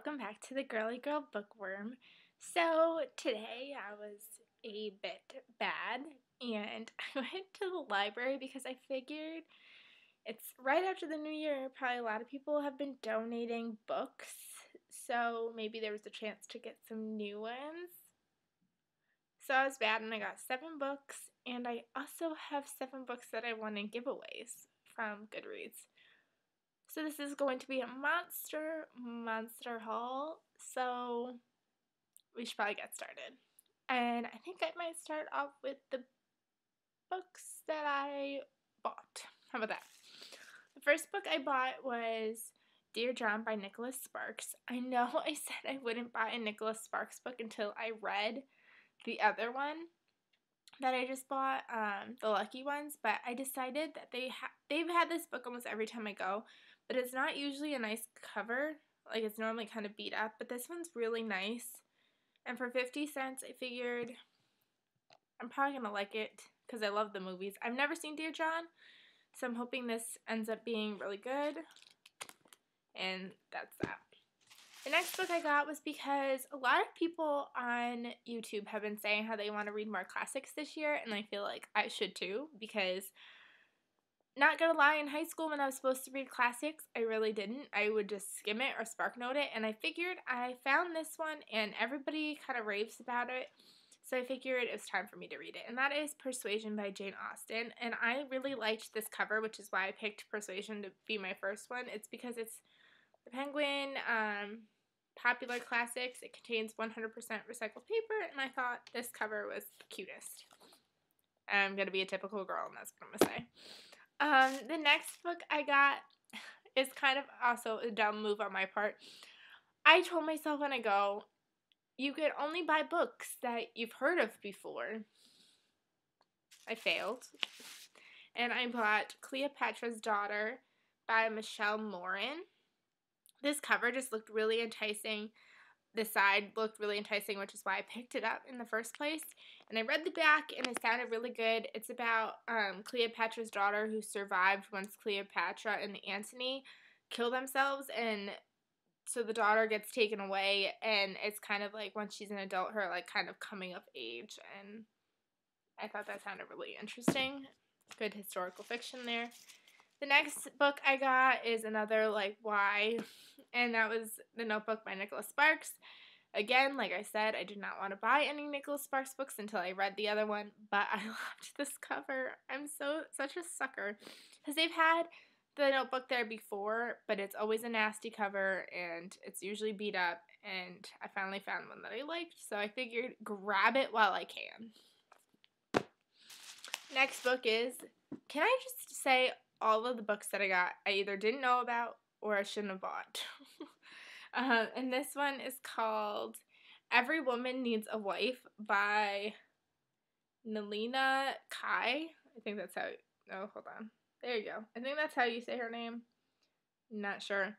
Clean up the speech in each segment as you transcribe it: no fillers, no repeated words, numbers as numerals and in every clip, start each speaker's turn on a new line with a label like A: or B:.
A: welcome back to the Girly Girl Bookworm. So today I was a bit bad and I went to the library because I figured it's right after the new year. Probably a lot of people have been donating books, so maybe there was a chance to get some new ones. So I was bad and I got 7 books, and I also have 7 books that I won in giveaways from Goodreads. So this is going to be a monster haul, so we should probably get started. And I think I might start off with the books that I bought. How about that? The first book I bought was Dear John by Nicholas Sparks. I know I said I wouldn't buy a Nicholas Sparks book until I read the other one that I just bought, the Lucky Ones, but I decided that they've had this book almost every time I go, but it's not usually a nice cover. Like, it's normally kind of beat up, but this one's really nice. And for 50 cents, I figured I'm probably going to like it because I love the movies. I've never seen Dear John, so I'm hoping this ends up being really good. And that's that. The next book I got was because a lot of people on YouTube have been saying how they want to read more classics this year, and I feel like I should too, because not gonna lie, in high school when I was supposed to read classics, I really didn't. I would just skim it or SparkNote it, and I figured I found this one and everybody kind of raves about it, so I figured it was time for me to read it, and that is Persuasion by Jane Austen. And I really liked this cover, which is why I picked Persuasion to be my first one. It's because it's the Penguin Popular Classics. It contains 100% recycled paper, and I thought this cover was the cutest. I'm going to be a typical girl, and that's what I'm going to say. The next book I got is kind of also a dumb move on my part. I told myself when I go, you could only buy books that you've heard of before. I failed. And I bought Cleopatra's Daughter by Michelle Moran. This cover just looked really enticing. The side looked really enticing, which is why I picked it up in the first place. And I read the back, and it sounded really good. It's about Cleopatra's daughter who survived once Cleopatra and Antony kill themselves, and so the daughter gets taken away, and it's kind of like once she's an adult, her like kind of coming of age, and I thought that sounded really interesting. Good historical fiction there. The next book I got is another, like, why, and that was The Notebook by Nicholas Sparks. Again, like I said, I did not want to buy any Nicholas Sparks books until I read the other one, but I loved this cover. I'm such a sucker, because they've had The Notebook there before, but it's always a nasty cover, and it's usually beat up, and I finally found one that I liked, so I figured grab it while I can. Next book is, can I just say, all of the books that I got, I either didn't know about or I shouldn't have bought. And this one is called Every Woman Needs a Wife by Naleighna Kai. I think that's how, oh, hold on. There you go. I think that's how you say her name. Not sure.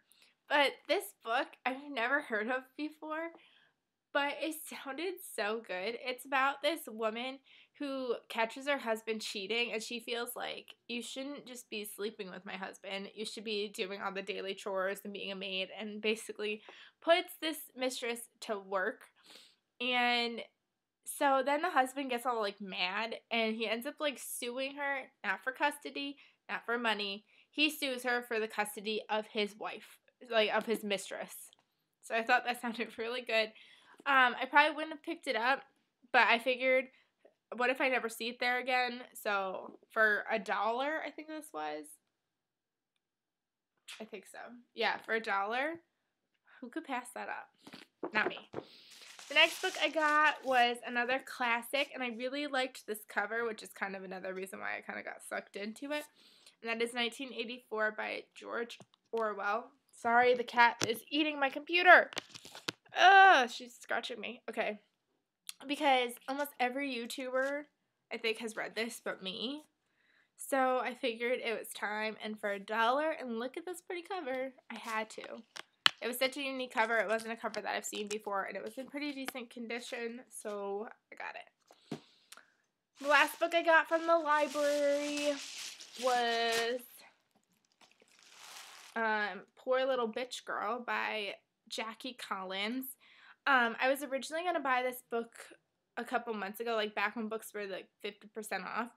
A: But this book I've never heard of before, but it sounded so good. It's about this woman who catches her husband cheating, and she feels like, you shouldn't just be sleeping with my husband. You should be doing all the daily chores and being a maid, and basically puts this mistress to work. And so then the husband gets all, like, mad, and he ends up, like, suing her, not for custody, not for money. He sues her for the custody of his wife, like, of his mistress. So I thought that sounded really good. I probably wouldn't have picked it up, but I figured, what if I never see it there again? So for $1, I think this was. I think so. Yeah, for $1. Who could pass that up? Not me. The next book I got was another classic, and I really liked this cover, which is kind of another reason why I kind of got sucked into it. And that is 1984 by George Orwell. Sorry, the cat is eating my computer. Ugh, she's scratching me. Okay. Because almost every YouTuber, I think, has read this but me. So I figured it was time, and for $1, and look at this pretty cover, I had to. It was such a unique cover. It wasn't a cover that I've seen before, and it was in pretty decent condition, so I got it. The last book I got from the library was Poor Little Bitch Girl by Jackie Collins. I was originally going to buy this book a couple months ago, like back when books were like 50% off,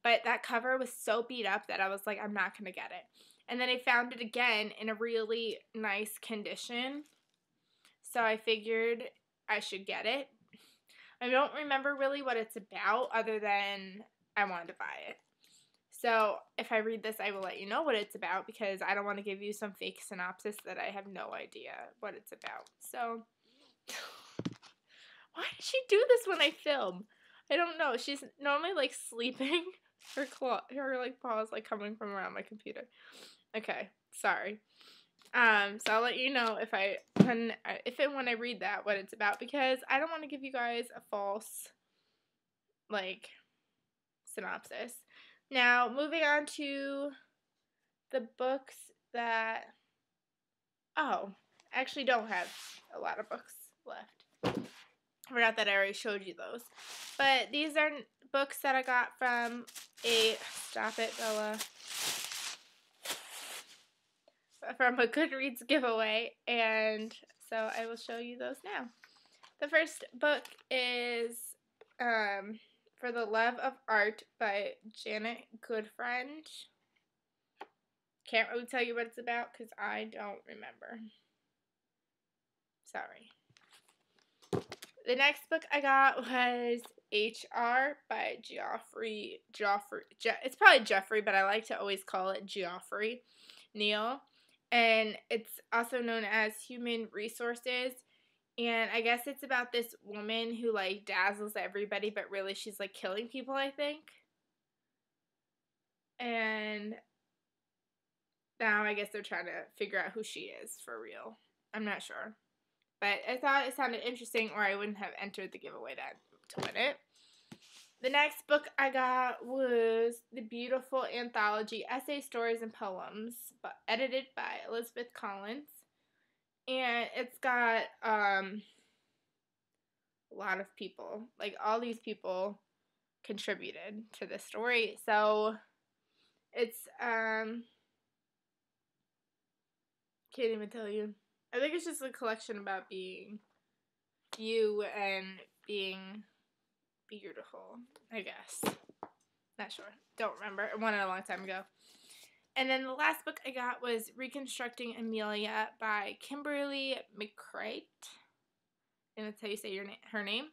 A: but that cover was so beat up that I was like, I'm not going to get it. And then I found it again in a really nice condition, so I figured I should get it. I don't remember really what it's about other than I wanted to buy it. So if I read this, I will let you know what it's about because I don't want to give you some fake synopsis that I have no idea what it's about. So why does she do this when I film? I don't know. She's normally like sleeping. Her like paws like coming from around my computer. Okay, sorry. So I'll let you know if and when I read that what it's about because I don't want to give you guys a false like synopsis. Now, moving on to the books that I actually don't have a lot of books left. I forgot that I already showed you those. But these are books that I got from stop it, Bella. From a Goodreads giveaway, and so I will show you those now. The first book is For the Love of Art by Janet Goodfriend. Can't really tell you what it's about because I don't remember. Sorry. The next book I got was H.R. by Geoffrey. It's probably Geoffrey, but I like to always call it Geoffrey Neil. And it's also known as Human Resources. And I guess it's about this woman who, like, dazzles everybody, but really she's, like, killing people, I think. And now I guess they're trying to figure out who she is for real. I'm not sure. But I thought it sounded interesting or I wouldn't have entered the giveaway to win it. The next book I got was The Beautiful Anthology, Essays, Stories, and Poems, edited by Elizabeth Collins. And it's got a lot of people. Like, all these people contributed to this story. So, it's, can't even tell you. I think it's just a collection about being you and being beautiful, I guess. Not sure. Don't remember. I won it a long time ago. And then the last book I got was Reconstructing Ameila by Kimberly McCreight. And that's how you say her name.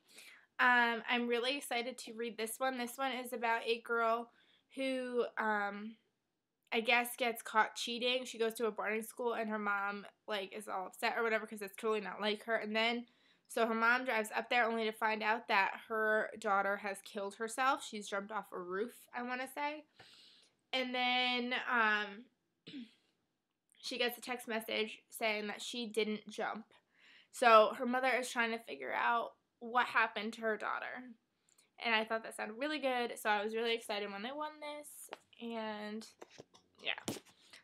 A: I'm really excited to read this one. This one is about a girl who, I guess, gets caught cheating. She goes to a boarding school and her mom, like, is all upset or whatever because it's totally not like her. And then, so her mom drives up there only to find out that her daughter has killed herself. She's jumped off a roof, I want to say. And then, she gets a text message saying that she didn't jump. So her mother is trying to figure out what happened to her daughter. And I thought that sounded really good, so I was really excited when I won this. And yeah,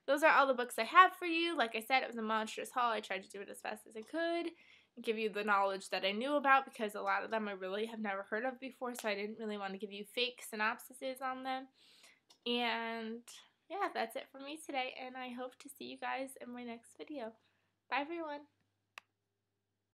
A: those are all the books I have for you. Like I said, it was a monstrous haul. I tried to do it as fast as I could and give you the knowledge that I knew about because a lot of them I really have never heard of before, so I didn't really want to give you fake synopsises on them. And yeah, that's it for me today, and I hope to see you guys in my next video. Bye, everyone.